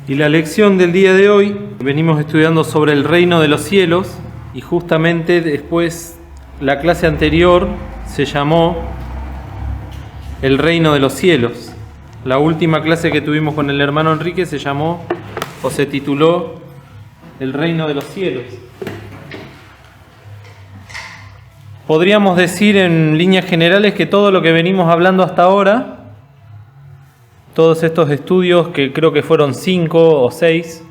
Y la lección del día de hoy, venimos estudiando sobre el reino de los cielos y justamente después la clase anterior se llamó el reino de los cielos. La última clase que tuvimos con el hermano Enrique se llamó o se tituló el reino de los cielos. Podríamos decir en líneas generales que todo lo que venimos hablando hasta ahora, todos estos estudios, que creo que fueron 5 o 6,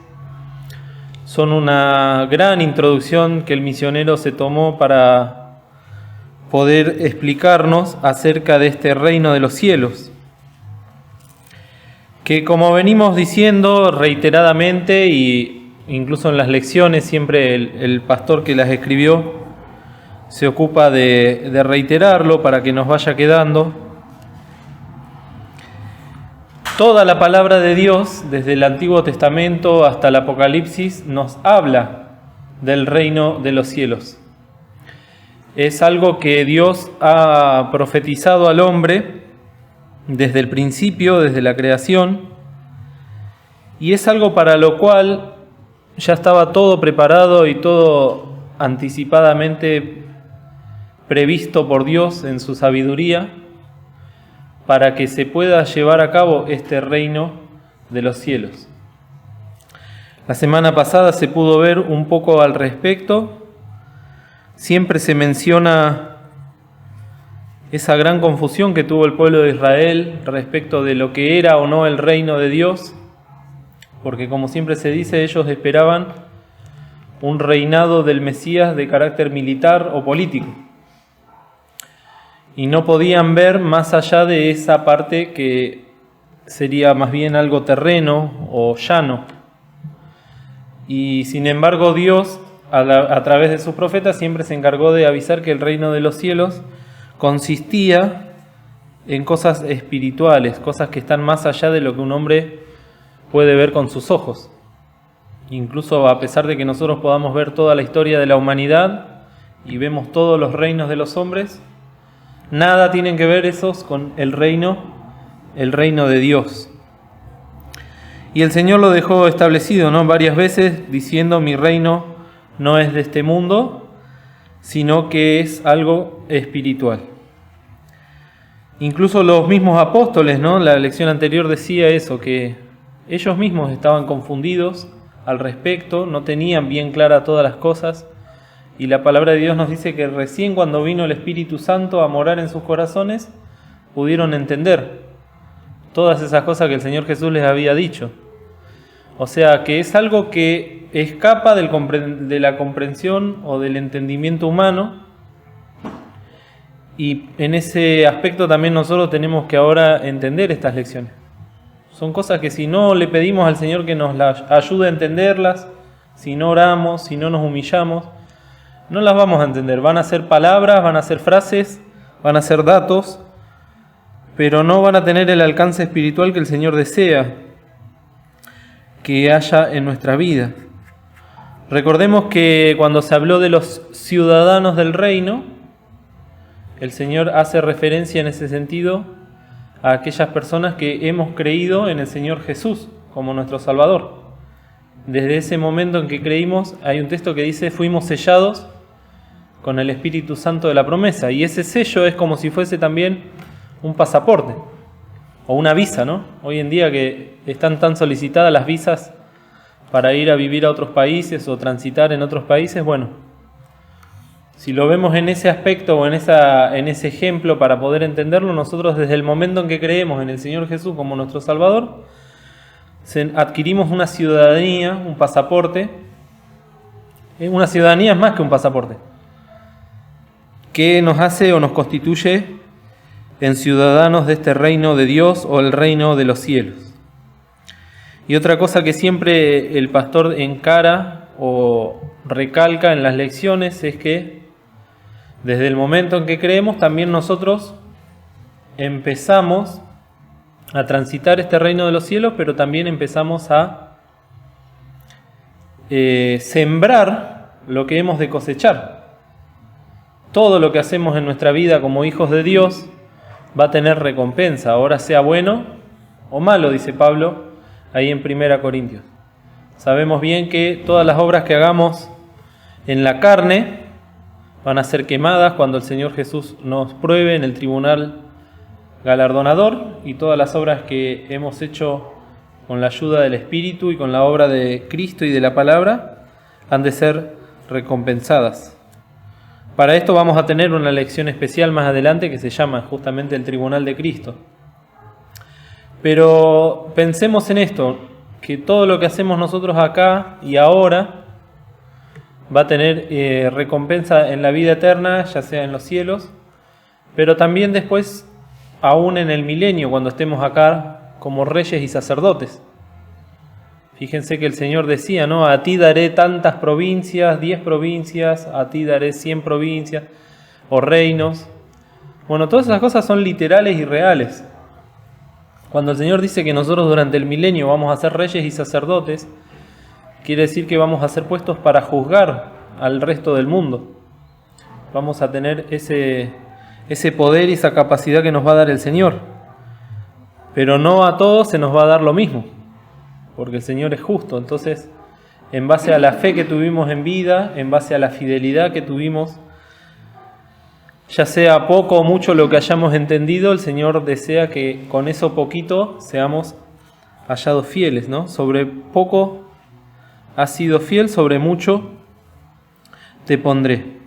son una gran introducción que el misionero se tomó para poder explicarnos acerca de este reino de los cielos. Que como venimos diciendo reiteradamente, y incluso en las lecciones siempre el pastor que las escribió se ocupa de reiterarlo para que nos vaya quedando. Toda la palabra de Dios, desde el Antiguo Testamento hasta el Apocalipsis, nos habla del reino de los cielos. Es algo que Dios ha profetizado al hombre desde el principio, desde la creación, y es algo para lo cual ya estaba todo preparado y todo anticipadamente previsto por Dios en su sabiduría, para que se pueda llevar a cabo este reino de los cielos. La semana pasada se pudo ver un poco al respecto. Siempre se menciona esa gran confusión que tuvo el pueblo de Israel respecto de lo que era o no el reino de Dios, porque como siempre se dice, ellos esperaban un reinado del Mesías de carácter militar o político, y no podían ver más allá de esa parte que sería más bien algo terreno o llano. Y sin embargo Dios, a través de sus profetas, siempre se encargó de avisar que el reino de los cielos consistía en cosas espirituales, cosas que están más allá de lo que un hombre puede ver con sus ojos. Incluso a pesar de que nosotros podamos ver toda la historia de la humanidad y vemos todos los reinos de los hombres, nada tienen que ver esos con el reino de Dios. Y el Señor lo dejó establecido, ¿no? Varias veces diciendo: mi reino no es de este mundo, sino que es algo espiritual. Incluso los mismos apóstoles, ¿no? La lección anterior decía eso, que ellos mismos estaban confundidos al respecto, no tenían bien claras todas las cosas. Y la palabra de Dios nos dice que recién cuando vino el Espíritu Santo a morar en sus corazones, pudieron entender todas esas cosas que el Señor Jesús les había dicho. O sea, que es algo que escapa de la comprensión o del entendimiento humano. Y en ese aspecto también nosotros tenemos que ahora entender estas lecciones. Son cosas que si no le pedimos al Señor que nos las ayude a entenderlas, si no oramos, si no nos humillamos, no las vamos a entender. Van a ser palabras, van a ser frases, van a ser datos, pero no van a tener el alcance espiritual que el Señor desea que haya en nuestra vida. Recordemos que cuando se habló de los ciudadanos del reino, el Señor hace referencia en ese sentido a aquellas personas que hemos creído en el Señor Jesús como nuestro Salvador. Desde ese momento en que creímos, hay un texto que dice: fuimos sellados con el Espíritu Santo de la promesa. Y ese sello es como si fuese también un pasaporte o una visa, ¿no? Hoy en día que están tan solicitadas las visas para ir a vivir a otros países o transitar en otros países, bueno, si lo vemos en ese aspecto o en ese ejemplo para poder entenderlo, nosotros desde el momento en que creemos en el Señor Jesús como nuestro Salvador, adquirimos una ciudadanía, un pasaporte. Una ciudadanía es más que un pasaporte, que nos hace o nos constituye en ciudadanos de este reino de Dios o el reino de los cielos. Y otra cosa que siempre el pastor encara o recalca en las lecciones es que desde el momento en que creemos, también nosotros empezamos a transitar este reino de los cielos, pero también empezamos a sembrar lo que hemos de cosechar. Todo lo que hacemos en nuestra vida como hijos de Dios va a tener recompensa, ahora sea bueno o malo, dice Pablo, ahí en 1 Corintios. Sabemos bien que todas las obras que hagamos en la carne van a ser quemadas cuando el Señor Jesús nos pruebe en el tribunal galardonador, y todas las obras que hemos hecho con la ayuda del Espíritu y con la obra de Cristo y de la palabra han de ser recompensadas. Para esto vamos a tener una lección especial más adelante que se llama justamente el Tribunal de Cristo. Pero pensemos en esto, que todo lo que hacemos nosotros acá y ahora va a tener recompensa en la vida eterna, ya sea en los cielos, pero también después, aún en el milenio, cuando estemos acá como reyes y sacerdotes. Fíjense que el Señor decía, ¿no? A ti daré tantas provincias, 10 provincias, a ti daré 100 provincias o reinos. Bueno, todas esas cosas son literales y reales. Cuando el Señor dice que nosotros durante el milenio vamos a ser reyes y sacerdotes, quiere decir que vamos a ser puestos para juzgar al resto del mundo. Vamos a tener ese poder y esa capacidad que nos va a dar el Señor. Pero no a todos se nos va a dar lo mismo, porque el Señor es justo. Entonces, en base a la fe que tuvimos en vida, en base a la fidelidad que tuvimos, ya sea poco o mucho lo que hayamos entendido, el Señor desea que con eso poquito seamos hallados fieles, ¿no? Sobre poco has sido fiel, sobre mucho te pondré.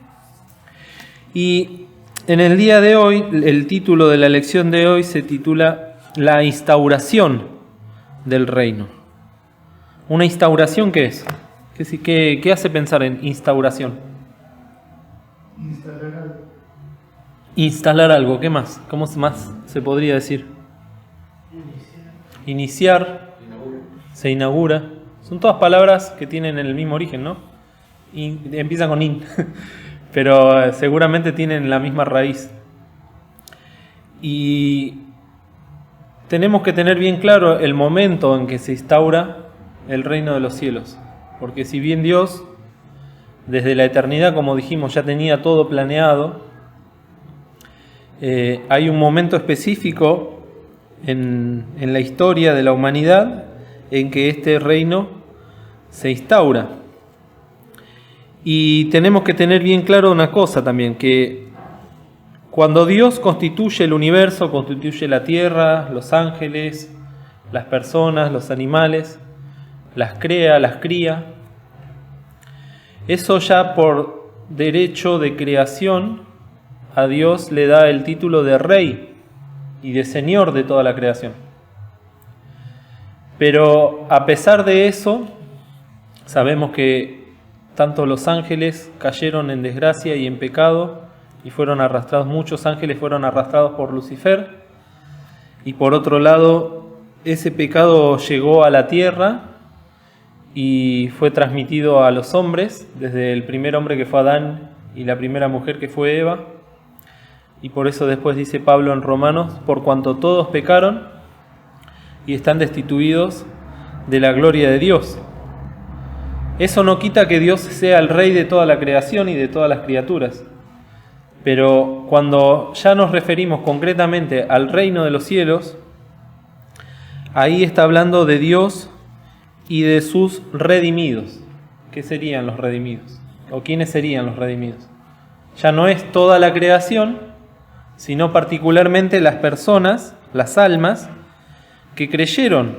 Y en el día de hoy, el título de la lección de hoy se titula La instauración del reino. ¿Una instauración qué es? ¿Qué hace pensar en instauración? Instalar algo. Instalar algo, ¿qué más? ¿Cómo más se podría decir? Iniciar. Se inaugura. Son todas palabras que tienen el mismo origen, ¿no? Empiezan con in, pero seguramente tienen la misma raíz. Y tenemos que tener bien claro el momento en que se instaura el reino de los cielos, porque si bien Dios desde la eternidad, como dijimos, ya tenía todo planeado, hay un momento específico en la historia de la humanidad en que este reino se instaura. Y tenemos que tener bien claro una cosa también, que cuando Dios constituye el universo, constituye la tierra, los ángeles, las personas, los animales, las crea, las cría, eso ya por derecho de creación a Dios le da el título de Rey y de Señor de toda la creación. Pero a pesar de eso, sabemos que tanto los ángeles cayeron en desgracia y en pecado y fueron arrastrados, muchos ángeles fueron arrastrados por Lucifer, y por otro lado, ese pecado llegó a la tierra y fue transmitido a los hombres, desde el primer hombre que fue Adán y la primera mujer que fue Eva. Y por eso después dice Pablo en Romanos, por cuanto todos pecaron y están destituidos de la gloria de Dios. Eso no quita que Dios sea el rey de toda la creación y de todas las criaturas. Pero cuando ya nos referimos concretamente al reino de los cielos, ahí está hablando de Dios y de sus redimidos. ¿Qué serían los redimidos? ¿O quiénes serían los redimidos? Ya no es toda la creación, sino particularmente las personas, las almas, que creyeron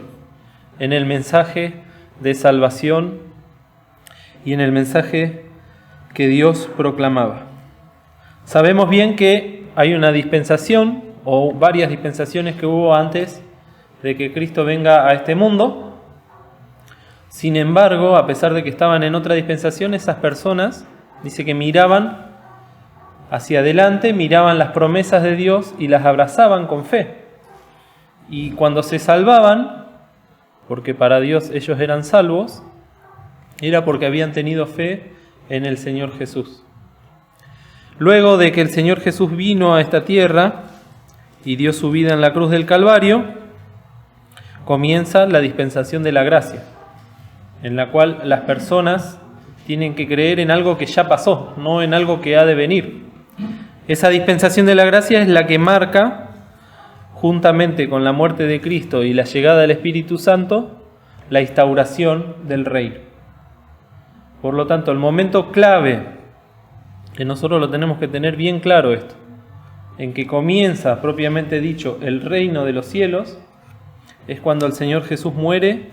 en el mensaje de salvación y en el mensaje que Dios proclamaba. Sabemos bien que hay una dispensación o varias dispensaciones que hubo antes de que Cristo venga a este mundo. Sin embargo, a pesar de que estaban en otra dispensación, esas personas, dice que miraban hacia adelante, miraban las promesas de Dios y las abrazaban con fe. Y cuando se salvaban, porque para Dios ellos eran salvos, era porque habían tenido fe en el Señor Jesús. Luego de que el Señor Jesús vino a esta tierra y dio su vida en la cruz del Calvario, comienza la dispensación de la gracia, en la cual las personas tienen que creer en algo que ya pasó, no en algo que ha de venir. Esa dispensación de la gracia es la que marca, juntamente con la muerte de Cristo y la llegada del Espíritu Santo, la instauración del reino. Por lo tanto, el momento clave, que nosotros lo tenemos que tener bien claro esto, en que comienza propiamente dicho el reino de los cielos, es cuando el Señor Jesús muere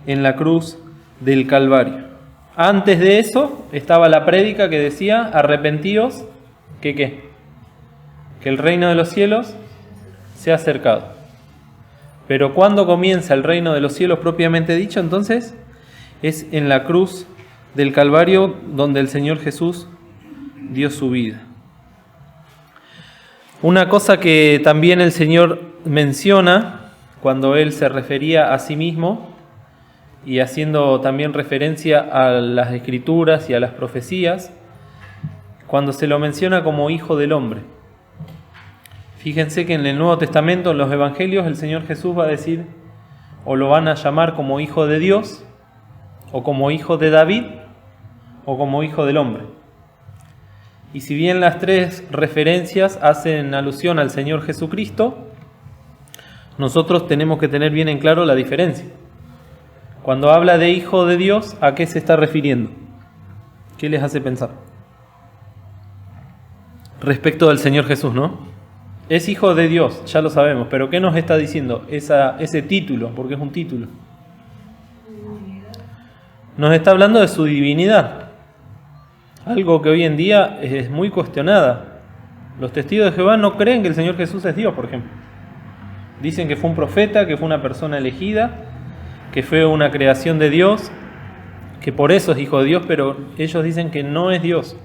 en la cruz del Calvario. Antes de eso estaba la prédica que decía: arrepentíos, que el reino de los cielos se ha acercado. Pero cuando comienza el reino de los cielos propiamente dicho, entonces es en la cruz del Calvario donde el Señor Jesús dio su vida. Una cosa que también el Señor menciona cuando Él se refería a sí mismo, y haciendo también referencia a las Escrituras y a las profecías, cuando se lo menciona como Hijo del Hombre. Fíjense que en el Nuevo Testamento, en los Evangelios, el Señor Jesús va a decir, o lo van a llamar como Hijo de Dios, o como Hijo de David, o como Hijo del Hombre. Y si bien las tres referencias hacen alusión al Señor Jesucristo, nosotros tenemos que tener bien en claro la diferencia. Cuando habla de Hijo de Dios, ¿a qué se está refiriendo? ¿Qué les hace pensar? Respecto del Señor Jesús, ¿no? Es Hijo de Dios, ya lo sabemos, pero ¿qué nos está diciendo ese título? Porque es un título. Nos está hablando de su divinidad. Algo que hoy en día es muy cuestionada. Los testigos de Jehová no creen que el Señor Jesús es Dios, por ejemplo. Dicen que fue un profeta, que fue una persona elegida, que fue una creación de Dios, que por eso es Hijo de Dios, pero ellos dicen que no es Dios.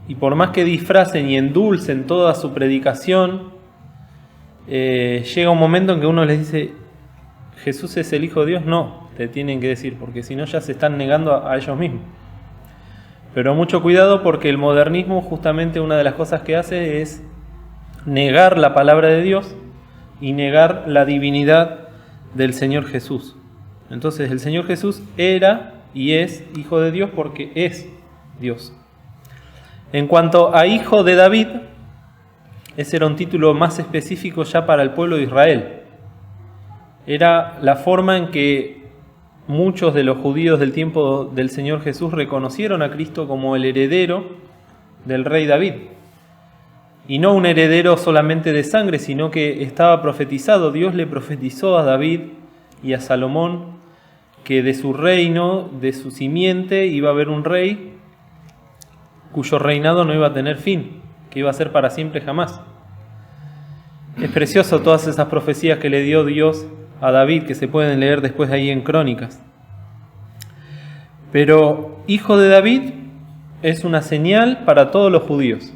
Y por más que disfracen y endulcen toda su predicación, llega un momento en que uno les dice, ¿Jesús es el Hijo de Dios? No, te tienen que decir, porque si no ya se están negando a ellos mismos. Pero mucho cuidado, porque el modernismo justamente una de las cosas que hace es negar la palabra de Dios y negar la divinidad del Señor Jesús. Entonces el Señor Jesús era y es Hijo de Dios porque es Dios. En cuanto a Hijo de David, ese era un título más específico ya para el pueblo de Israel. Era la forma en que muchos de los judíos del tiempo del Señor Jesús reconocieron a Cristo como el heredero del rey David. Y no un heredero solamente de sangre, sino que estaba profetizado. Dios le profetizó a David y a Salomón que de su reino, de su simiente, iba a haber un rey cuyo reinado no iba a tener fin, que iba a ser para siempre jamás. Es precioso todas esas profecías que le dio Dios a David, que se pueden leer después ahí en Crónicas. Pero Hijo de David es una señal para todos los judíos,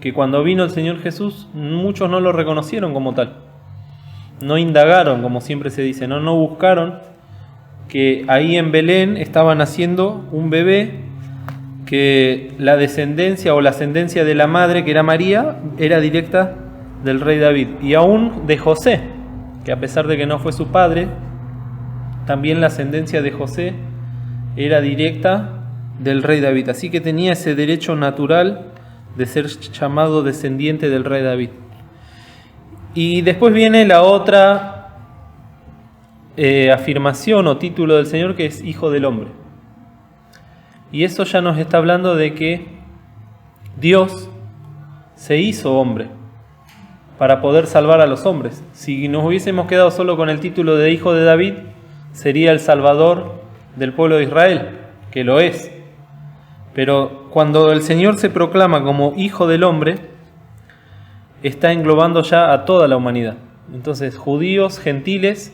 que cuando vino el Señor Jesús, muchos no lo reconocieron como tal. No indagaron, como siempre se dice, no buscaron que ahí en Belén estaba naciendo un bebé, que la descendencia o la ascendencia de la madre, que era María, era directa del rey David. Y aún de José, que a pesar de que no fue su padre, también la ascendencia de José era directa del rey David. Así que tenía ese derecho natural de ser llamado descendiente del rey David. Y después viene la otra afirmación o título del Señor, que es Hijo del Hombre. Y eso ya nos está hablando de que Dios se hizo hombre para poder salvar a los hombres. Si nos hubiésemos quedado solo con el título de Hijo de David, sería el Salvador del pueblo de Israel, que lo es. Pero cuando el Señor se proclama como Hijo del Hombre, está englobando ya a toda la humanidad. Entonces, judíos, gentiles,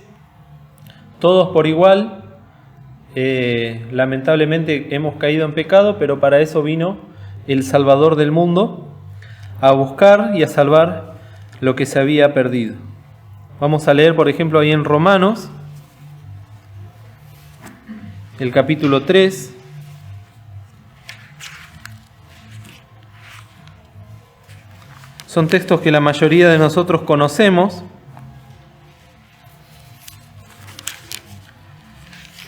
todos por igual. Lamentablemente hemos caído en pecado, pero para eso vino el Salvador del mundo, a buscar y a salvar lo que se había perdido. Vamos a leer, por ejemplo, ahí en Romanos, el capítulo 3. Son textos que la mayoría de nosotros conocemos,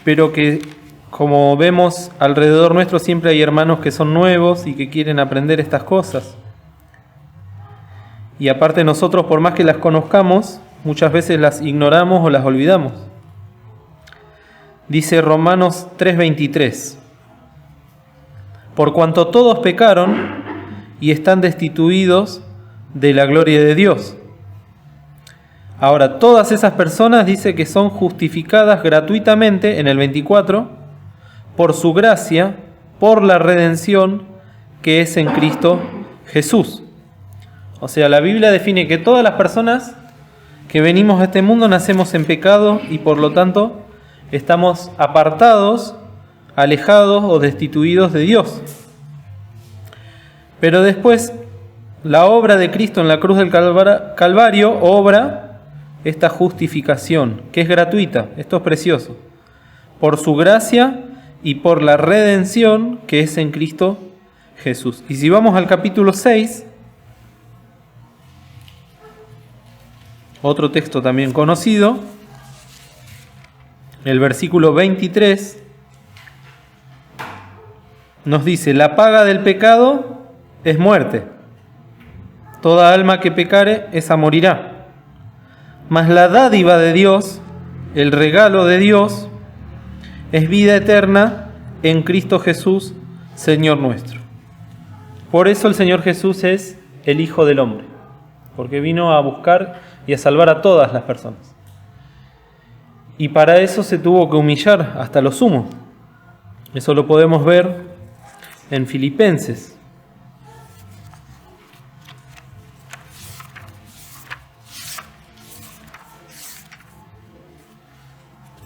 pero que, como vemos alrededor nuestro, siempre hay hermanos que son nuevos y que quieren aprender estas cosas. Y aparte nosotros, por más que las conozcamos, muchas veces las ignoramos o las olvidamos. Dice Romanos 3:23. Por cuanto todos pecaron y están destituidos de la gloria de Dios. Ahora, todas esas personas dice que son justificadas gratuitamente, en el 24, por su gracia, por la redención que es en Cristo Jesús. O sea, la Biblia define que todas las personas que venimos a este mundo nacemos en pecado y por lo tanto estamos apartados, alejados o destituidos de Dios. Pero después, la obra de Cristo en la cruz del Calvario obra esta justificación, que es gratuita. Esto es precioso. Por su gracia y por la redención que es en Cristo Jesús. Y si vamos al capítulo 6, otro texto también conocido, el versículo 23, nos dice: la paga del pecado es muerte. Toda alma que pecare, esa morirá. Mas la dádiva de Dios, el regalo de Dios, es vida eterna en Cristo Jesús, Señor nuestro. Por eso el Señor Jesús es el Hijo del Hombre, porque vino a buscar y a salvar a todas las personas. Y para eso se tuvo que humillar hasta lo sumo. Eso lo podemos ver en Filipenses.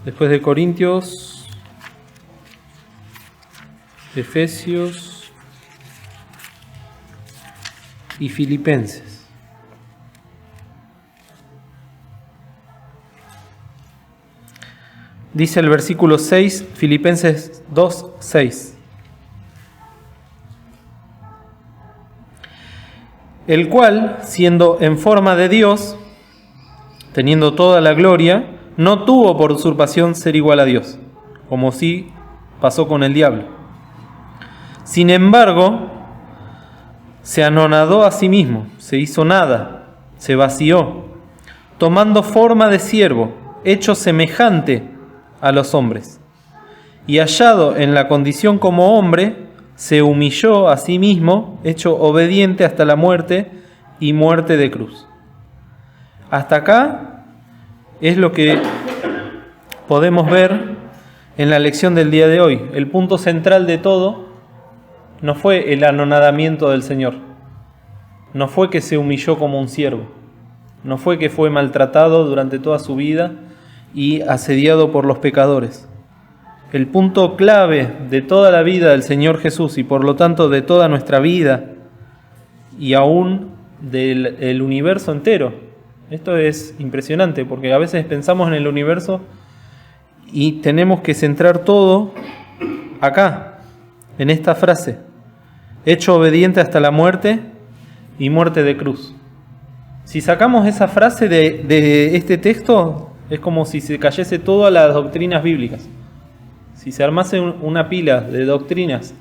Después de Corintios, Efesios y Filipenses. Dice el versículo 6, Filipenses 2, 6. El cual, siendo en forma de Dios, teniendo toda la gloria, no tuvo por usurpación ser igual a Dios, como sí pasó con el diablo. Sin embargo, se anonadó a sí mismo, se hizo nada, se vació, tomando forma de siervo, hecho semejante a los hombres. Y hallado en la condición como hombre, se humilló a sí mismo, hecho obediente hasta la muerte y muerte de cruz. Hasta acá es lo que podemos ver en la lección del día de hoy. El punto central de todo no fue el anonadamiento del Señor, no fue que se humilló como un siervo, no fue que fue maltratado durante toda su vida y asediado por los pecadores. El punto clave de toda la vida del Señor Jesús y por lo tanto de toda nuestra vida y aún del universo entero. Esto es impresionante porque a veces pensamos en el universo y tenemos que centrar todo acá, en esta frase: hecho obediente hasta la muerte y muerte de cruz. Si sacamos esa frase de este texto, es como si se cayese todo a las doctrinas bíblicas. Si se armase una pila de doctrinas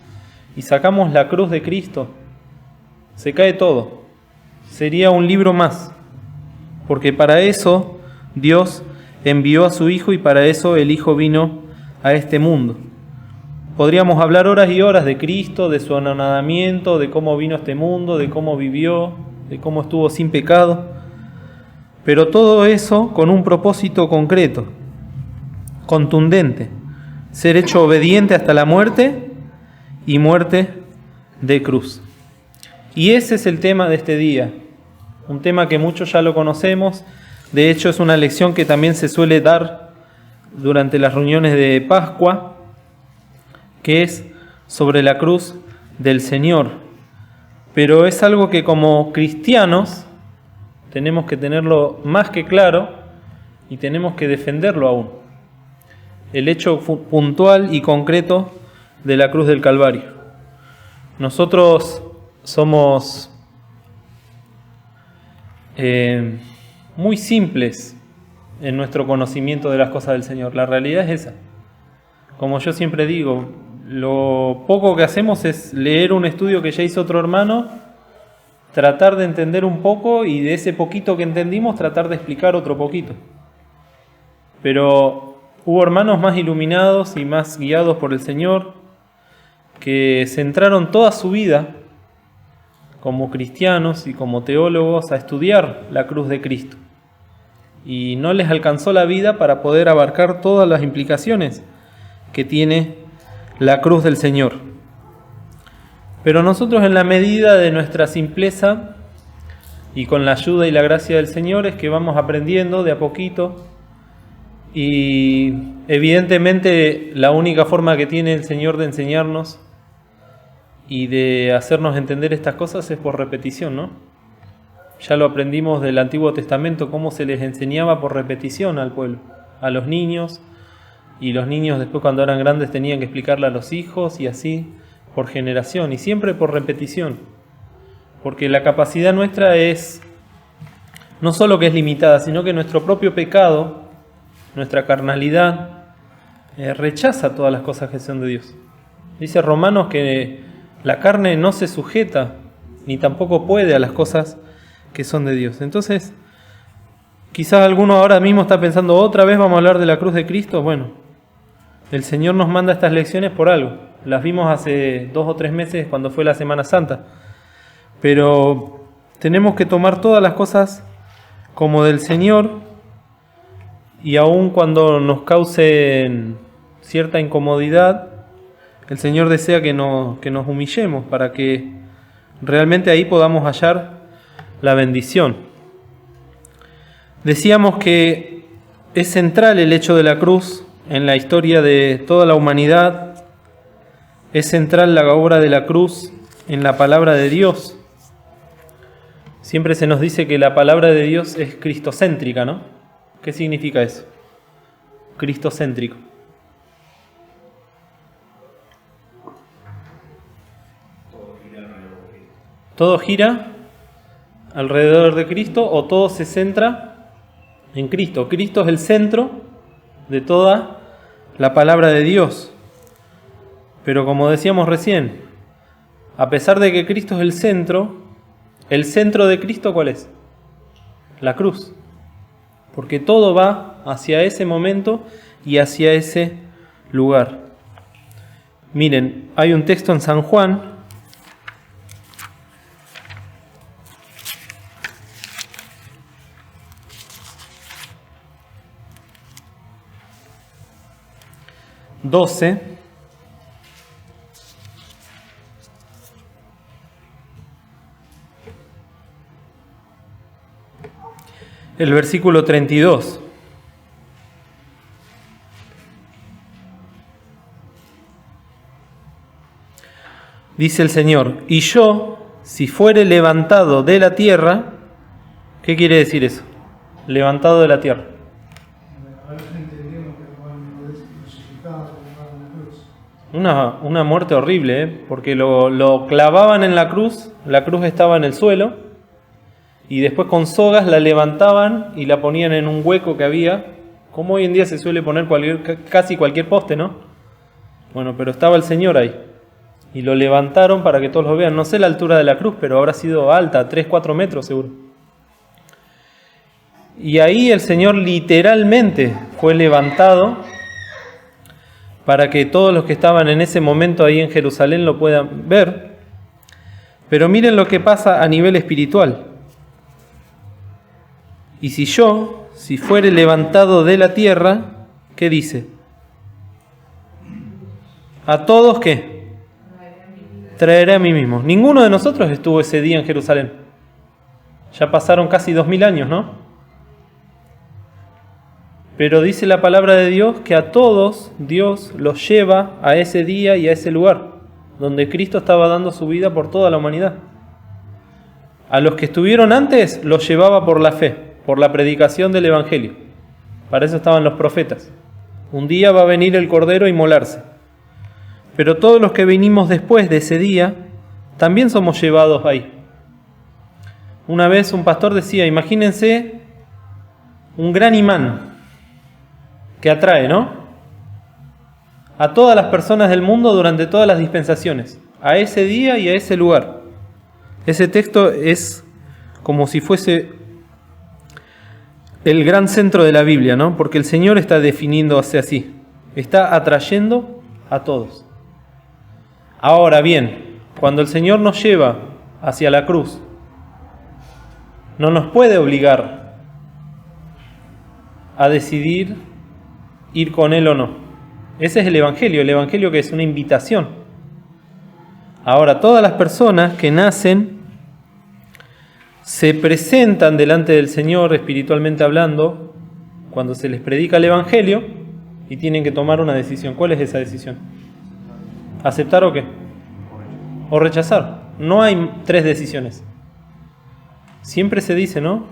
y sacamos la cruz de Cristo, se cae todo. Sería un libro más. Porque para eso Dios envió a su Hijo y para eso el Hijo vino a este mundo. Podríamos hablar horas y horas de Cristo, de su anonadamiento, de cómo vino a este mundo, de cómo vivió, de cómo estuvo sin pecado. Pero todo eso con un propósito concreto, contundente: ser hecho obediente hasta la muerte y muerte de cruz. Y ese es el tema de este día. Un tema que muchos ya lo conocemos. De hecho, es una lección que también se suele dar durante las reuniones de Pascua, que es sobre la cruz del Señor. Pero es algo que como cristianos tenemos que tenerlo más que claro y tenemos que defenderlo aún. El hecho puntual y concreto de la cruz del Calvario. Nosotros somos muy simples en nuestro conocimiento de las cosas del Señor. La realidad es esa. Como yo siempre digo, lo poco que hacemos es leer un estudio que ya hizo otro hermano, tratar de entender un poco y de ese poquito que entendimos tratar de explicar otro poquito. Pero Hubo hermanos más iluminados y más guiados por el Señor que centraron toda su vida como cristianos y como teólogos a estudiar la cruz de Cristo. Y no les alcanzó la vida para poder abarcar todas las implicaciones que tiene la cruz del Señor. Pero nosotros, en la medida de nuestra simpleza y con la ayuda y la gracia del Señor, es que vamos aprendiendo de a poquito. Y evidentemente la única forma que tiene el Señor de enseñarnos y de hacernos entender estas cosas es por repetición, ¿no? Ya lo aprendimos del Antiguo Testamento, cómo se les enseñaba por repetición al pueblo, a los niños, y los niños después, cuando eran grandes, tenían que explicarle a los hijos, y así por generación, y siempre por repetición. Porque la capacidad nuestra es no solo que es limitada, sino que nuestro propio pecado, nuestra carnalidad, rechaza todas las cosas que son de Dios. Dice Romanos que la carne no se sujeta, ni tampoco puede a las cosas que son de Dios. Entonces, quizás alguno ahora mismo está pensando, ¿otra vez vamos a hablar de la cruz de Cristo? Bueno, el Señor nos manda estas lecciones por algo. Las vimos hace 2 o 3 meses cuando fue la Semana Santa. Pero tenemos que tomar todas las cosas como del Señor, y aun cuando nos causen cierta incomodidad, el Señor desea que nos humillemos para que realmente ahí podamos hallar la bendición. Decíamos que es central el hecho de la cruz en la historia de toda la humanidad. Es central la obra de la cruz en la palabra de Dios. Siempre se nos dice que la palabra de Dios es cristocéntrica, ¿no? ¿Qué significa eso? Cristocéntrico. Todo gira alrededor de Cristo, o todo se centra en Cristo. Cristo es el centro de toda la palabra de Dios. Pero como decíamos recién, a pesar de que Cristo es el centro de Cristo, ¿cuál es? La cruz. Porque todo va hacia ese momento y hacia ese lugar. Miren, hay un texto en San Juan, el versículo 32. Dice el Señor, y yo, si fuere levantado de la tierra, ¿qué quiere decir eso? Levantado de la tierra. Una muerte horrible, porque lo clavaban en la cruz estaba en el suelo, y después con sogas la levantaban y la ponían en un hueco que había, como hoy en día se suele poner casi cualquier poste, ¿no? Bueno, pero estaba el Señor ahí, y lo levantaron para que todos lo vean. No sé la altura de la cruz, pero habrá sido alta, 3-4 metros seguro. Y ahí el Señor literalmente fue levantado para que todos los que estaban en ese momento ahí en Jerusalén lo puedan ver. Pero miren lo que pasa a nivel espiritual. Y si fuere levantado de la tierra, ¿qué dice? A todos, ¿qué? Traeré a mí mismo. Ninguno de nosotros estuvo ese día en Jerusalén. Ya pasaron casi 2000 años, ¿no? Pero dice la palabra de Dios que a todos Dios los lleva a ese día y a ese lugar, donde Cristo estaba dando su vida por toda la humanidad. A los que estuvieron antes los llevaba por la fe, por la predicación del Evangelio. Para eso estaban los profetas. Un día va a venir el Cordero a inmolarse. Pero todos los que venimos después de ese día, también somos llevados ahí. Una vez un pastor decía, imagínense un gran imán que atrae, ¿no? A todas las personas del mundo durante todas las dispensaciones, a ese día y a ese lugar. Ese texto es como si fuese el gran centro de la Biblia, ¿no? Porque el Señor está definiéndose así, está atrayendo a todos. Ahora bien, cuando el Señor nos lleva hacia la cruz, no nos puede obligar a decidir ir con Él o no. Ese es el Evangelio que es una invitación. Ahora, todas las personas que nacen se presentan delante del Señor espiritualmente hablando cuando se les predica el Evangelio y tienen que tomar una decisión. ¿Cuál es esa decisión? ¿Aceptar o qué? O rechazar. No hay tres decisiones. Siempre se dice, ¿no?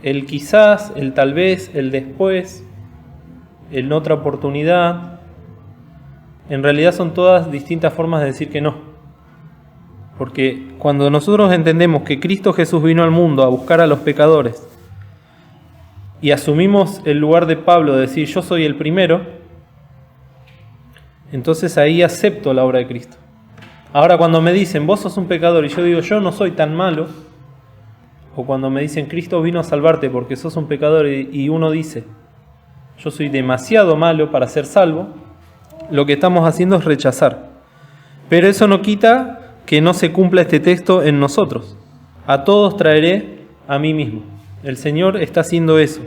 El quizás, el tal vez, el después, el otra oportunidad. En realidad son todas distintas formas de decir que no. Porque cuando nosotros entendemos que Cristo Jesús vino al mundo a buscar a los pecadores y asumimos el lugar de Pablo de decir yo soy el primero, entonces ahí acepto la obra de Cristo. Ahora cuando me dicen vos sos un pecador y yo digo yo no soy tan malo, o cuando me dicen Cristo vino a salvarte porque sos un pecador y uno dice yo soy demasiado malo para ser salvo, lo que estamos haciendo es rechazar. Pero eso no quita que no se cumpla este texto en nosotros. A todos traeré a mí mismo. El Señor está haciendo eso.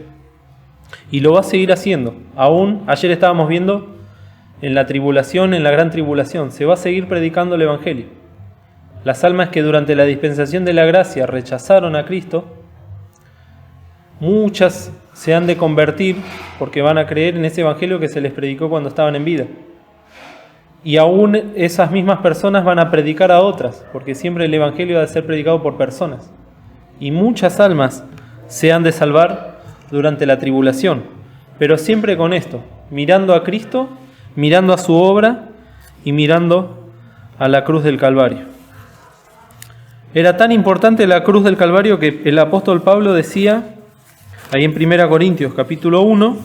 Y lo va a seguir haciendo. Aún ayer estábamos viendo en la tribulación, en la gran tribulación, se va a seguir predicando el Evangelio. Las almas que durante la dispensación de la gracia rechazaron a Cristo, muchas se han de convertir porque van a creer en ese Evangelio que se les predicó cuando estaban en vida. Y aún esas mismas personas van a predicar a otras, porque siempre el Evangelio ha de ser predicado por personas. Y muchas almas se han de salvar durante la tribulación, pero siempre con esto, mirando a Cristo, mirando a su obra y mirando a la cruz del Calvario. Era tan importante la cruz del Calvario que el apóstol Pablo decía, ahí en 1 Corintios capítulo 1,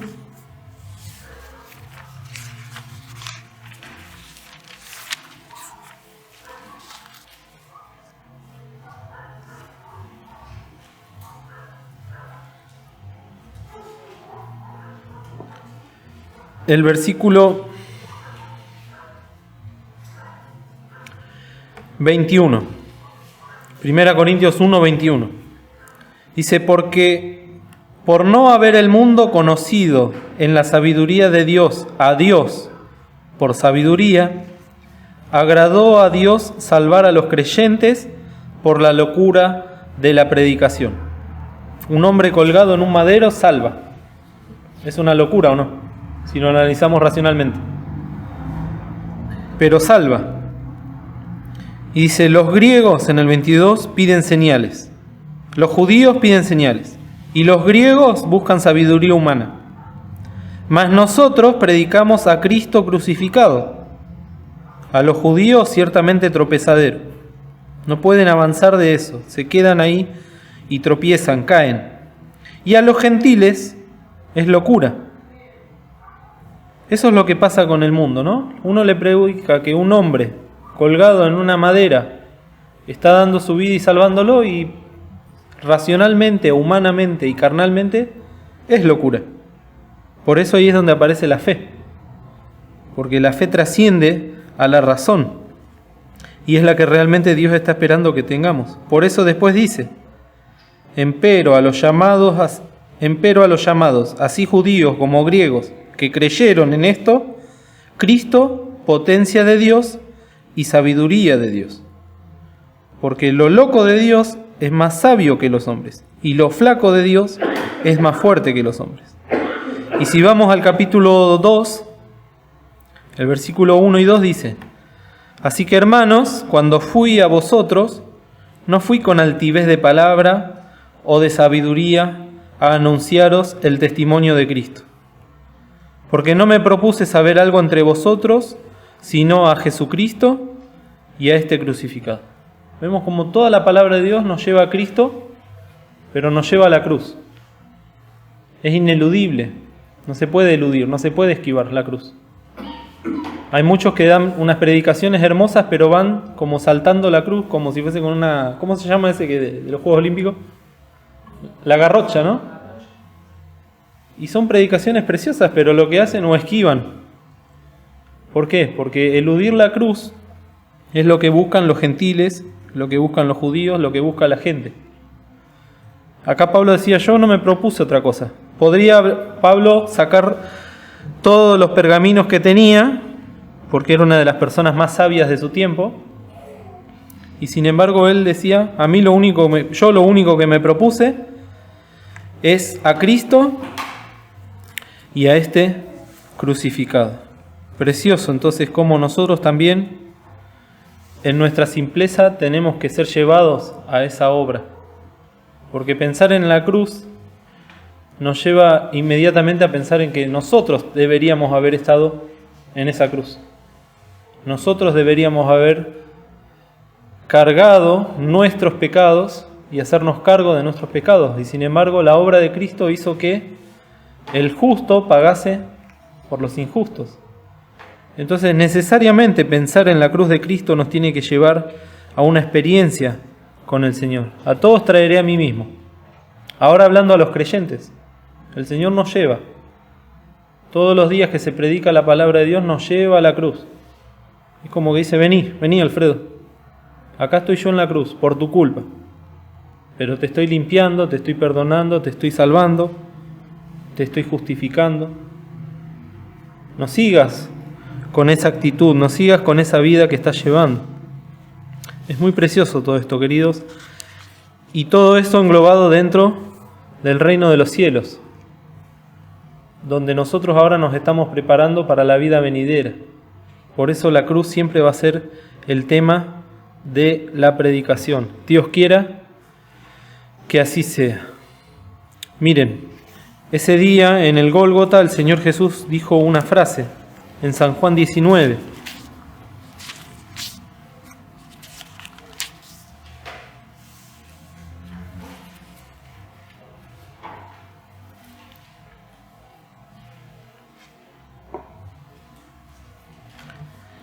el versículo 21, 1 Corintios 1, 21, dice, porque por no haber el mundo conocido en la sabiduría de Dios a Dios por sabiduría, agradó a Dios salvar a los creyentes por la locura de la predicación. Un hombre colgado en un madero salva. ¿Es una locura o no? Si lo analizamos racionalmente. Pero salva. Y dice, los griegos en el 22 piden señales. Los judíos piden señales. Y los griegos buscan sabiduría humana. Mas nosotros predicamos a Cristo crucificado. A los judíos ciertamente tropezadero. No pueden avanzar de eso. Se quedan ahí y tropiezan, caen. Y a los gentiles es locura. Eso es lo que pasa con el mundo, ¿no? Uno le predica que un hombre colgado en una madera está dando su vida y salvándolo, y racionalmente, humanamente y carnalmente es locura. Por eso ahí es donde aparece la fe. Porque la fe trasciende a la razón y es la que realmente Dios está esperando que tengamos. Por eso después dice, empero a los llamados, así judíos como griegos, que creyeron en esto, Cristo, potencia de Dios y sabiduría de Dios. Porque lo loco de Dios es más sabio que los hombres, y lo flaco de Dios es más fuerte que los hombres. Y si vamos al capítulo 2, el versículo 1 y 2 dice, así que hermanos, cuando fui a vosotros, no fui con altivez de palabra o de sabiduría a anunciaros el testimonio de Cristo. Porque no me propuse saber algo entre vosotros, sino a Jesucristo y a este crucificado. Vemos como toda la palabra de Dios nos lleva a Cristo, pero nos lleva a la cruz. Es ineludible, no se puede eludir, no se puede esquivar la cruz. Hay muchos que dan unas predicaciones hermosas, pero van como saltando la cruz, como si fuese con una... ¿Cómo se llama ese que de los Juegos Olímpicos? La garrocha, ¿no? Y son predicaciones preciosas, pero lo que hacen o esquivan. ¿Por qué? Porque eludir la cruz es lo que buscan los gentiles, lo que buscan los judíos, lo que busca la gente. Acá Pablo decía, yo no me propuse otra cosa. Podría Pablo sacar todos los pergaminos que tenía, porque era una de las personas más sabias de su tiempo, y sin embargo él decía, yo lo único que me propuse es a Cristo y a este crucificado. Precioso, entonces, como nosotros también en nuestra simpleza tenemos que ser llevados a esa obra. Porque pensar en la cruz nos lleva inmediatamente a pensar en que nosotros deberíamos haber estado en esa cruz. Nosotros deberíamos haber cargado nuestros pecados y hacernos cargo de nuestros pecados. Y sin embargo, la obra de Cristo hizo que el justo pagase por los injustos. Entonces, necesariamente pensar en la cruz de Cristo nos tiene que llevar a una experiencia con el Señor. A todos traeré a mí mismo. Ahora hablando a los creyentes, el Señor nos lleva. Todos los días que se predica la palabra de Dios nos lleva a la cruz. Es como que dice, vení Alfredo, acá estoy yo en la cruz, por tu culpa. Pero te estoy limpiando, te estoy perdonando, te estoy salvando, te estoy justificando. No sigas con esa actitud, no sigas con esa vida que estás llevando. Es muy precioso todo esto, queridos. Y todo esto englobado dentro del reino de los cielos, donde nosotros ahora nos estamos preparando para la vida venidera. Por eso la cruz siempre va a ser el tema de la predicación. Dios quiera que así sea. Miren, ese día en el Gólgota el Señor Jesús dijo una frase en San Juan 19.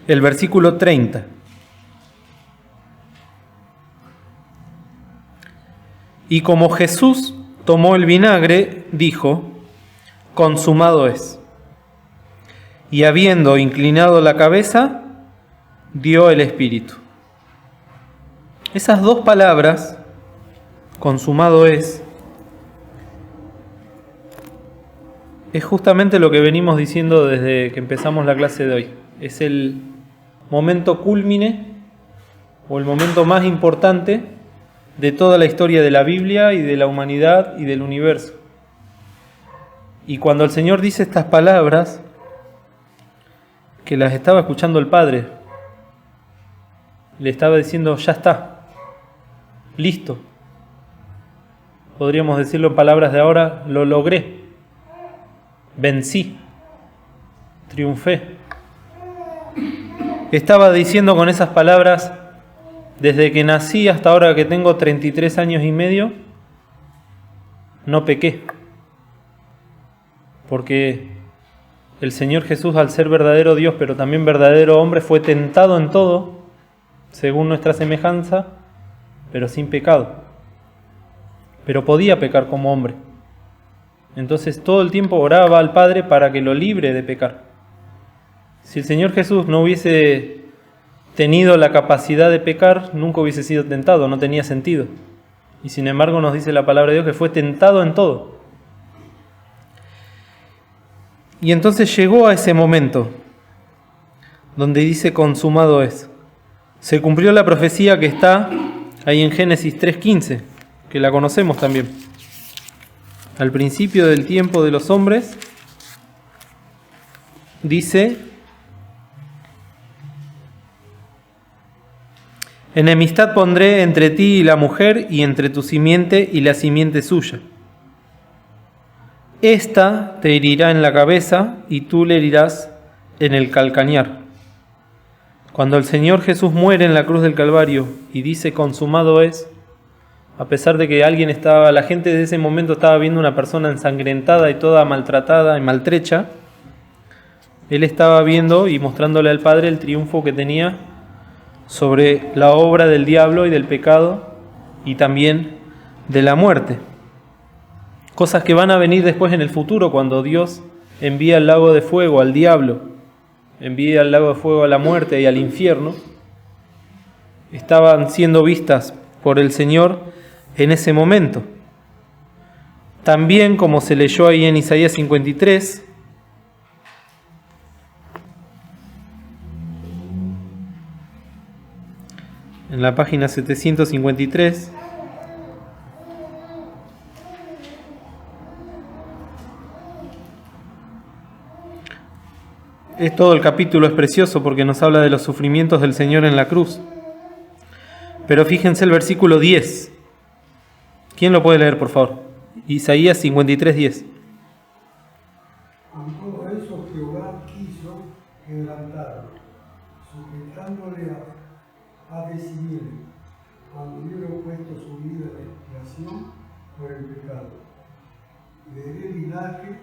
El versículo 30. Y como Jesús tomó el vinagre, dijo, consumado es. Y habiendo inclinado la cabeza, dio el Espíritu. Esas dos palabras, consumado es justamente lo que venimos diciendo desde que empezamos la clase de hoy. Es el momento cúlmine o el momento más importante de toda la historia de la Biblia y de la humanidad y del universo. Y cuando el Señor dice estas palabras, que las estaba escuchando el Padre, le estaba diciendo, ya está, listo. Podríamos decirlo en palabras de ahora, lo logré, vencí, triunfé. Estaba diciendo con esas palabras, desde que nací hasta ahora que tengo 33 años y medio, no pequé. Porque el Señor Jesús, al ser verdadero Dios, pero también verdadero hombre, fue tentado en todo, según nuestra semejanza, pero sin pecado. Pero podía pecar como hombre. Entonces todo el tiempo oraba al Padre para que lo libre de pecar. Si el Señor Jesús no hubiese tenido la capacidad de pecar, nunca hubiese sido tentado, no tenía sentido. Y sin embargo nos dice la palabra de Dios que fue tentado en todo. Y entonces llegó a ese momento donde dice consumado es. Se cumplió la profecía que está ahí en Génesis 3:15, que la conocemos también. Al principio del tiempo de los hombres, dice: enemistad pondré entre ti y la mujer, y entre tu simiente y la simiente suya. Esta te herirá en la cabeza, y tú le herirás en el calcañar. Cuando el Señor Jesús muere en la cruz del Calvario y dice consumado es, a pesar de que la gente de ese momento estaba viendo una persona ensangrentada y toda maltratada y maltrecha, Él estaba viendo y mostrándole al Padre el triunfo que tenía sobre la obra del diablo y del pecado y también de la muerte. cosas que van a venir después en el futuro cuando Dios envía al lago de fuego al diablo, envía al lago de fuego a la muerte y al infierno, estaban siendo vistas por el Señor en ese momento. También, como se leyó ahí en Isaías 53, en la página 753, todo el capítulo es precioso porque nos habla de los sufrimientos del Señor en la cruz. Pero fíjense el versículo 10. ¿Quién lo puede leer, por favor? Isaías 53, 10. Con todo eso Jehová quiso quebrantarlo, sujetándole a decidir, cuando hubiera puesto su vida en expiación por el pecado. De el linaje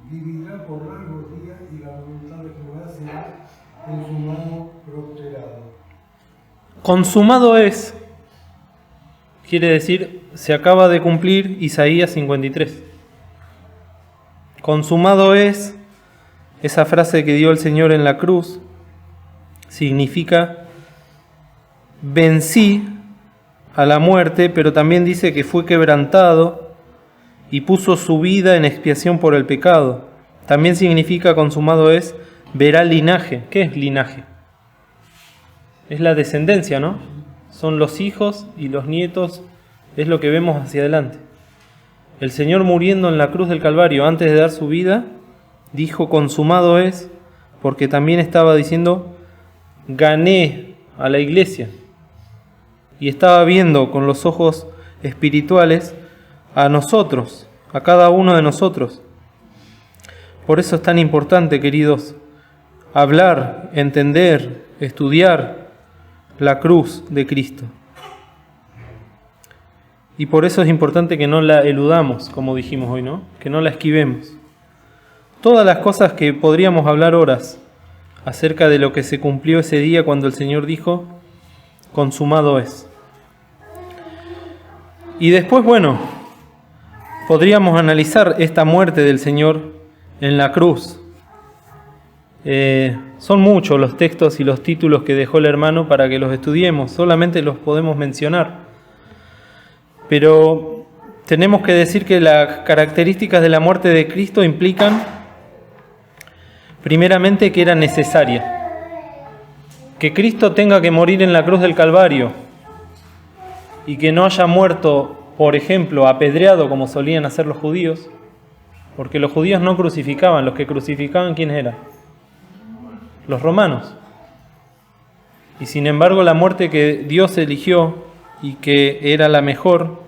vivirá por largos días y la voluntad de Jehová será en su mano prosperada. Consumado es, quiere decir, se acaba de cumplir Isaías 53. Consumado es, esa frase que dio el Señor en la cruz, significa vencí a la muerte, pero también dice que fue quebrantado y puso su vida en expiación por el pecado. También significa consumado es, verá linaje. ¿Qué es linaje? Es la descendencia, ¿no? Son los hijos y los nietos, es lo que vemos hacia adelante. El Señor muriendo en la cruz del Calvario antes de dar su vida, dijo consumado es, porque también estaba diciendo gané a la iglesia. Y estaba viendo con los ojos espirituales a nosotros, a cada uno de nosotros. Por eso es tan importante, queridos, hablar, entender, estudiar la cruz de Cristo. Y por eso es importante que no la eludamos, como dijimos hoy, ¿no? Que no la esquivemos. Todas las cosas que podríamos hablar horas acerca de lo que se cumplió ese día cuando el Señor dijo, consumado es. Y después, bueno, podríamos analizar esta muerte del Señor en la cruz. Son muchos los textos y los títulos que dejó el hermano para que los estudiemos, solamente los podemos mencionar. Pero tenemos que decir que las características de la muerte de Cristo implican, primeramente, que era necesaria. Que Cristo tenga que morir en la cruz del Calvario y que no haya muerto, por ejemplo, apedreado como solían hacer los judíos, porque los judíos no crucificaban, los que crucificaban, ¿quiénes eran? Los romanos. Y sin embargo, la muerte que Dios eligió y que era la mejor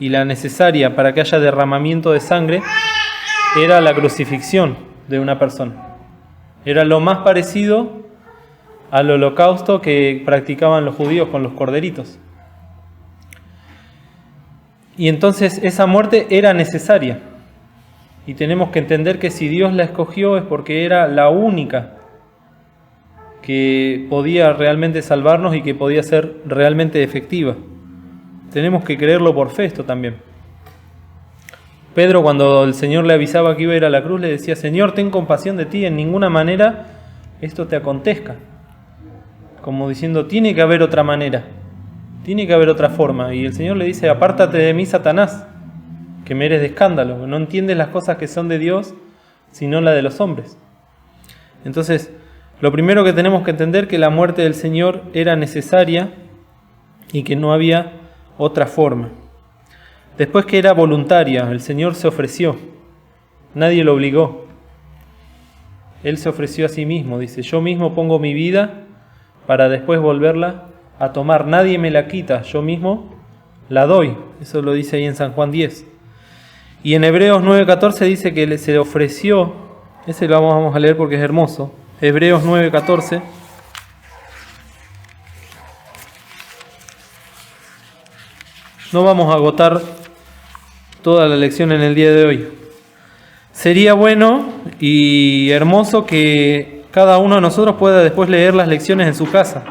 y la necesaria para que haya derramamiento de sangre, era la crucifixión de una persona. Era lo más parecido al holocausto que practicaban los judíos con los corderitos. Y entonces esa muerte era necesaria. Y tenemos que entender que si Dios la escogió es porque era la única que podía realmente salvarnos y que podía ser realmente efectiva. Tenemos que creerlo por fe esto también. Pedro, cuando el Señor le avisaba que iba a ir a la cruz, le decía, Señor, ten compasión de ti, en ninguna manera esto te acontezca. Como diciendo, tiene que haber otra manera, tiene que haber otra forma. Y el Señor le dice, apártate de mí, Satanás, que me eres de escándalo, no entiendes las cosas que son de Dios, sino las de los hombres. Entonces, lo primero que tenemos que entender es que la muerte del Señor era necesaria y que no había otra forma. Después, que era voluntaria, el Señor se ofreció, nadie lo obligó. Él se ofreció a sí mismo, dice, yo mismo pongo mi vida para después volverla a tomar, nadie me la quita, yo mismo la doy. Eso lo dice ahí en San Juan 10. Y en Hebreos 9:14 dice que se le ofreció, ese lo vamos a leer porque es hermoso, Hebreos 9:14. No vamos a agotar toda la lección en el día de hoy. Sería bueno y hermoso que cada uno de nosotros pueda después leer las lecciones en su casa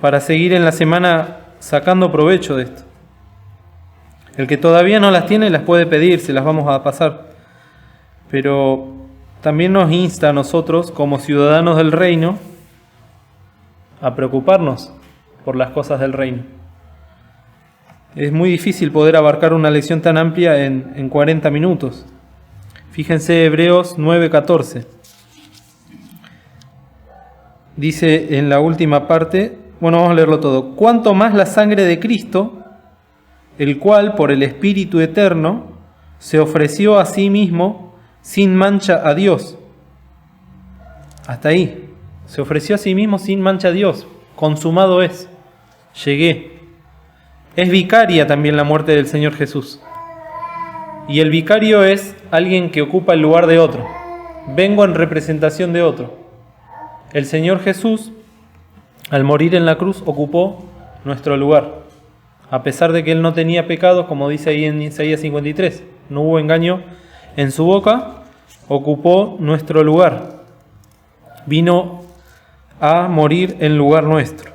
para seguir en la semana sacando provecho de esto. El que todavía no las tiene las puede pedir, se las vamos a pasar. Pero también nos insta a nosotros, como ciudadanos del reino, a preocuparnos por las cosas del reino. Es muy difícil poder abarcar una lección tan amplia en 40 minutos. Fíjense Hebreos 9:14. Dice en la última parte, bueno, vamos a leerlo todo. Cuanto más la sangre de Cristo, el cual por el Espíritu Eterno se ofreció a sí mismo sin mancha a Dios. Hasta ahí. Se ofreció a sí mismo sin mancha a Dios. Consumado es. Llegué. Es vicaria también la muerte del Señor Jesús. Y el vicario es alguien que ocupa el lugar de otro. Vengo en representación de otro. El Señor Jesús, al morir en la cruz, ocupó nuestro lugar. A pesar de que Él no tenía pecado, como dice ahí en Isaías 53, no hubo engaño en su boca, ocupó nuestro lugar. Vino a morir en lugar nuestro.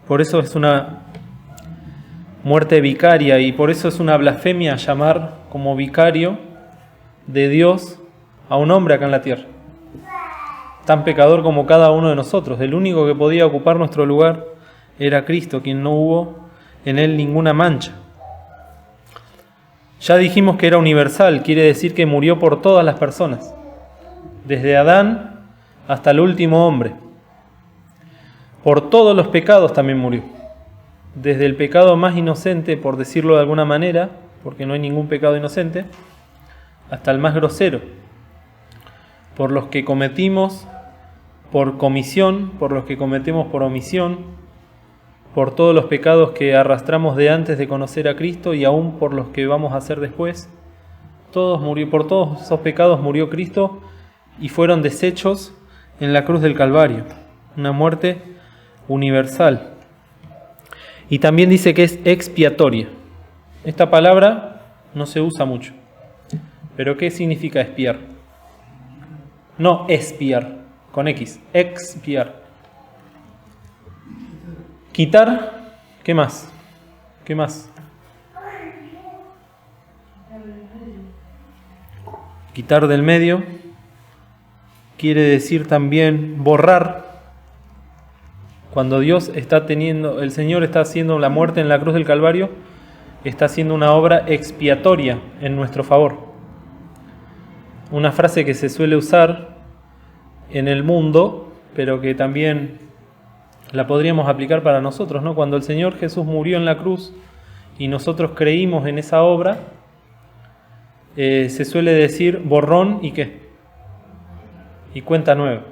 Por eso es una muerte vicaria y por eso es una blasfemia llamar como vicario de Dios a un hombre acá en la tierra. Tan pecador como cada uno de nosotros. El único que podía ocupar nuestro lugar era Cristo, quien no hubo en Él ninguna mancha. Ya dijimos que era universal, quiere decir que murió por todas las personas, desde Adán hasta el último hombre. Por todos los pecados también murió. Desde el pecado más inocente, por decirlo de alguna manera, porque no hay ningún pecado inocente, hasta el más grosero. Por los que cometimos por comisión, por los que cometemos por omisión, por todos los pecados que arrastramos de antes de conocer a Cristo y aún por los que vamos a hacer después. Por todos esos pecados murió Cristo y fueron deshechos en la cruz del Calvario. Una muerte universal. Y también dice que es expiatoria. Esta palabra no se usa mucho. ¿Pero qué significa expiar? No espiar, con X, expiar. Quitar, ¿qué más? ¿Qué más? Quitar del medio quiere decir también borrar. Cuando el Señor está haciendo la muerte en la cruz del Calvario, está haciendo una obra expiatoria en nuestro favor. Una frase que se suele usar en el mundo, pero que también la podríamos aplicar para nosotros, ¿no? Cuando el Señor Jesús murió en la cruz y nosotros creímos en esa obra, se suele decir borrón y ¿qué? Y cuenta nueva.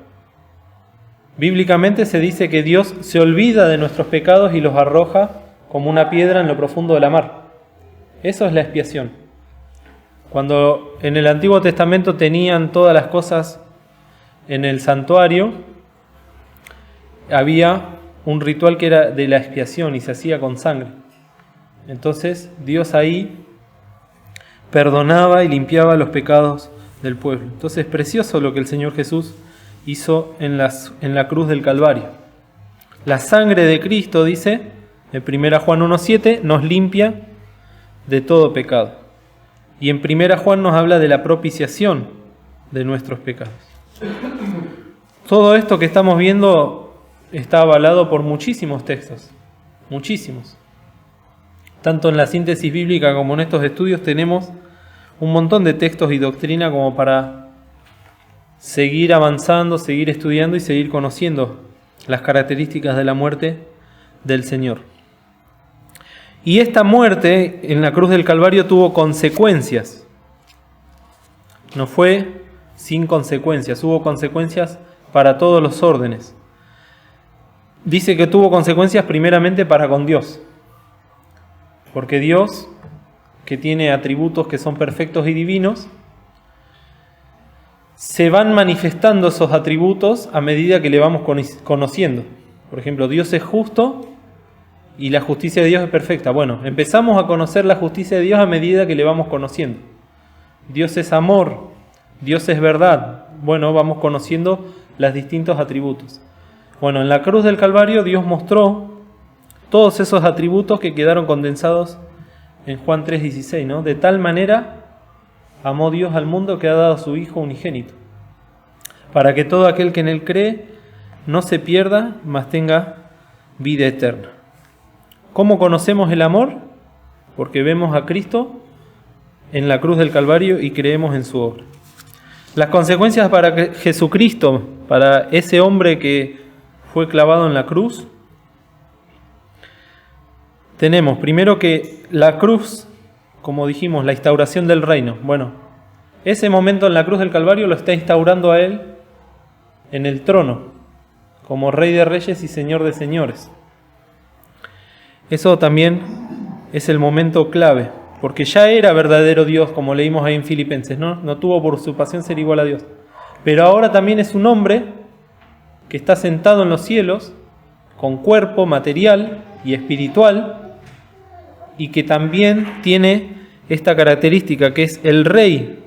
Bíblicamente se dice que Dios se olvida de nuestros pecados y los arroja como una piedra en lo profundo de la mar. Eso es la expiación. Cuando en el Antiguo Testamento tenían todas las cosas en el santuario, había un ritual que era de la expiación y se hacía con sangre. Entonces Dios ahí perdonaba y limpiaba los pecados del pueblo. Entonces es precioso lo que el Señor Jesús hizo en la cruz del Calvario. La sangre de Cristo, dice en 1 Juan 1:7, nos limpia de todo pecado. Y en 1 Juan nos habla de la propiciación de nuestros pecados. Todo esto que estamos viendo está avalado por muchísimos textos, muchísimos. Tanto en la síntesis bíblica como en estos estudios tenemos un montón de textos y doctrina como para seguir avanzando, seguir estudiando y seguir conociendo las características de la muerte del Señor. Y esta muerte en la cruz del Calvario tuvo consecuencias. No fue sin consecuencias, hubo consecuencias para todos los órdenes. Dice que tuvo consecuencias primeramente para con Dios. Porque Dios, que tiene atributos que son perfectos y divinos, se van manifestando esos atributos a medida que le vamos conociendo. Por ejemplo, Dios es justo y la justicia de Dios es perfecta. Bueno, empezamos a conocer la justicia de Dios a medida que le vamos conociendo. Dios es amor, Dios es verdad. Bueno, vamos conociendo los distintos atributos. Bueno, en la cruz del Calvario Dios mostró todos esos atributos que quedaron condensados en Juan 3:16, ¿no? De tal manera amó Dios al mundo que ha dado a su Hijo unigénito, para que todo aquel que en Él cree no se pierda, mas tenga vida eterna. ¿Cómo conocemos el amor? Porque vemos a Cristo en la cruz del Calvario y creemos en su obra. Las consecuencias para Jesucristo, para ese hombre que fue clavado en la cruz, tenemos primero que la cruz, como dijimos, la instauración del reino. Bueno, ese momento en la cruz del Calvario lo está instaurando a Él en el trono, como Rey de Reyes y Señor de Señores. Eso también es el momento clave, porque ya era verdadero Dios, como leímos ahí en Filipenses, ¿no? No tuvo por usurpación ser igual a Dios. Pero ahora también es un hombre que está sentado en los cielos, con cuerpo material y espiritual, y que también tiene esta característica, que es el Rey,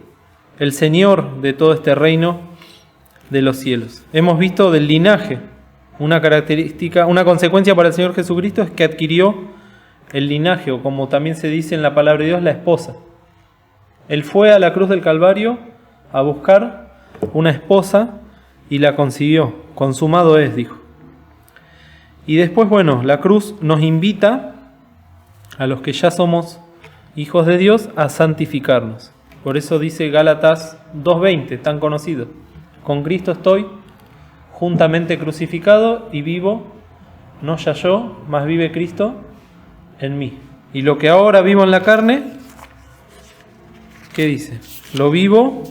el Señor de todo este reino de los cielos. Hemos visto del linaje, una característica, una consecuencia para el Señor Jesucristo es que adquirió el linaje, o como también se dice en la palabra de Dios, la esposa. Él fue a la cruz del Calvario a buscar una esposa y la consiguió. Consumado es, dijo. Y después, bueno, la cruz nos invita a los que ya somos hijos de Dios a santificarnos. Por eso dice Gálatas 2:20, tan conocido: con Cristo estoy juntamente crucificado y vivo, no ya yo, mas vive Cristo en mí. Y lo que ahora vivo en la carne, ¿qué dice? Lo vivo.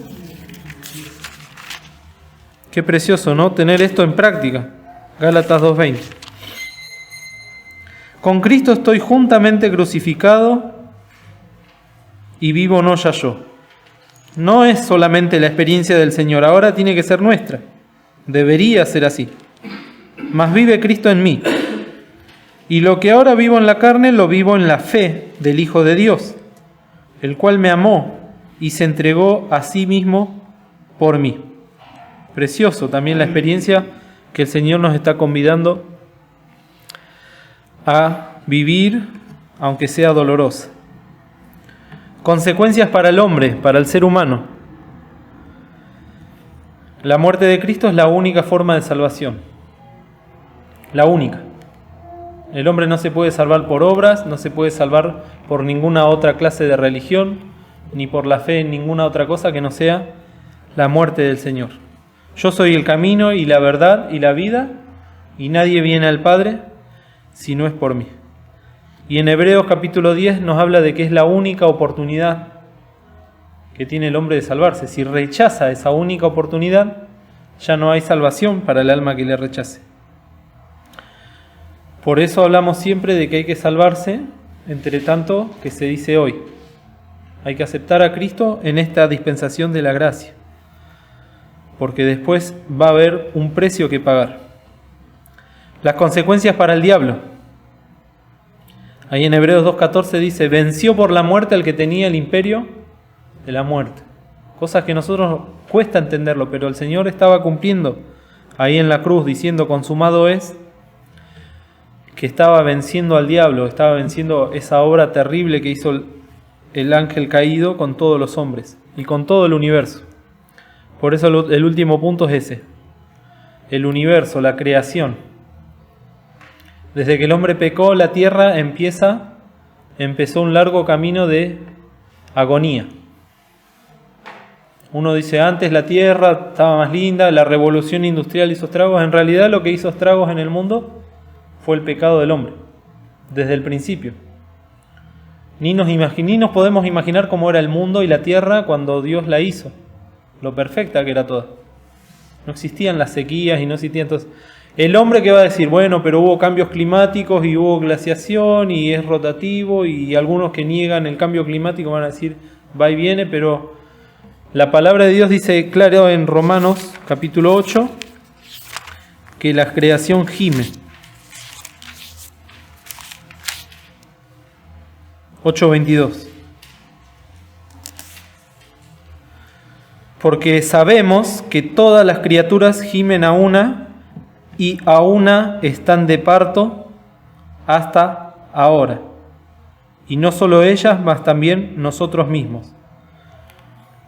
Qué precioso, ¿no? Tener esto en práctica. Gálatas 2:20. Con Cristo estoy juntamente crucificado y vivo no ya yo. No es solamente la experiencia del Señor, ahora tiene que ser nuestra. Debería ser así. Mas vive Cristo en mí. Y lo que ahora vivo en la carne, lo vivo en la fe del Hijo de Dios, el cual me amó y se entregó a sí mismo por mí. Precioso también la experiencia que el Señor nos está convidando a vivir, aunque sea dolorosa. Consecuencias para el hombre, para el ser humano. La muerte de Cristo es la única forma de salvación. La única. El hombre no se puede salvar por obras, no se puede salvar por ninguna otra clase de religión, ni por la fe en ninguna otra cosa que no sea la muerte del Señor. Yo soy el camino y la verdad y la vida, y nadie viene al Padre si no es por mí. Y en Hebreos capítulo 10 nos habla de que es la única oportunidad que tiene el hombre de salvarse. Si rechaza esa única oportunidad, ya no hay salvación para el alma que le rechace. Por eso hablamos siempre de que hay que salvarse, entre tanto que se dice hoy. Hay que aceptar a Cristo en esta dispensación de la gracia, porque después va a haber un precio que pagar. Las consecuencias para el diablo. Ahí en Hebreos 2:14 dice: venció por la muerte al que tenía el imperio de la muerte. Cosas que a nosotros cuesta entenderlo, pero el Señor estaba cumpliendo ahí en la cruz, diciendo consumado es, que estaba venciendo al diablo, estaba venciendo esa obra terrible que hizo el ángel caído con todos los hombres y con todo el universo. Por eso el último punto es ese: el universo, la creación. Desde que el hombre pecó, la tierra empezó un largo camino de agonía. Uno dice, antes la tierra estaba más linda, la revolución industrial hizo estragos. En realidad lo que hizo estragos en el mundo fue el pecado del hombre, desde el principio. Ni nos podemos imaginar cómo era el mundo y la tierra cuando Dios la hizo, lo perfecta que era toda. No existían las sequías y no existían... Entonces, el hombre que va a decir, bueno, pero hubo cambios climáticos y hubo glaciación y es rotativo, y algunos que niegan el cambio climático van a decir, va y viene, pero la palabra de Dios dice claro en Romanos capítulo 8 que la creación gime. 8:22. Porque sabemos que todas las criaturas gimen a una, y a una están de parto hasta ahora. y no solo ellas, mas también nosotros mismos.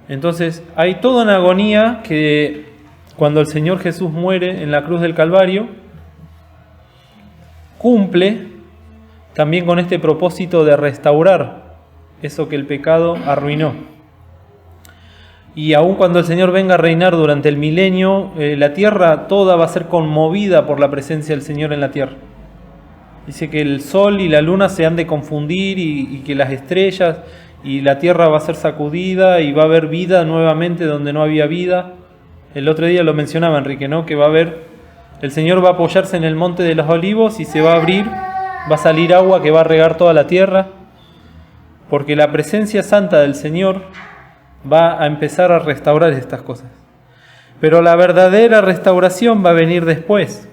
Entonces hay toda una agonía que cuando el Señor Jesús muere en la cruz del Calvario, cumple también con este propósito de restaurar eso que el pecado arruinó. Y aun cuando el Señor venga a reinar durante el milenio, la tierra toda va a ser conmovida por la presencia del Señor en la tierra. Dice que el sol y la luna se han de confundir y que las estrellas y la tierra va a ser sacudida y va a haber vida nuevamente donde no había vida. El otro día lo mencionaba Enrique, ¿no? Que va a haber, el Señor va a apoyarse en el monte de los olivos y se va a abrir, va a salir agua que va a regar toda la tierra, porque la presencia santa del Señor va a empezar a restaurar estas cosas. Pero la verdadera restauración va a venir después,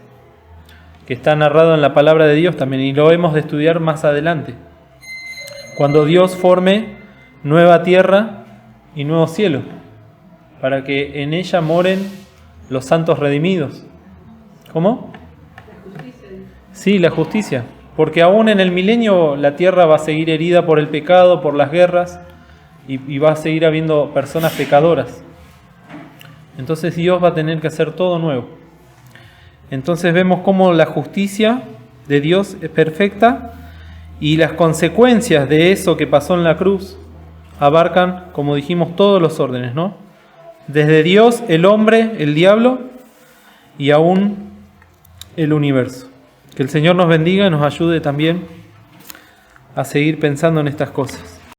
que está narrado en la palabra de Dios también, y lo hemos de estudiar más adelante. Cuando Dios forme nueva tierra y nuevo cielo, para que en ella moren los santos redimidos. ¿Cómo? La justicia. Sí, la justicia. Porque aún en el milenio la tierra va a seguir herida por el pecado, por las guerras, y va a seguir habiendo personas pecadoras. Entonces Dios va a tener que hacer todo nuevo. Entonces vemos cómo la justicia de Dios es perfecta y las consecuencias de eso que pasó en la cruz abarcan, como dijimos, todos los órdenes, ¿no? Desde Dios, el hombre, el diablo y aún el universo. Que el Señor nos bendiga y nos ayude también a seguir pensando en estas cosas.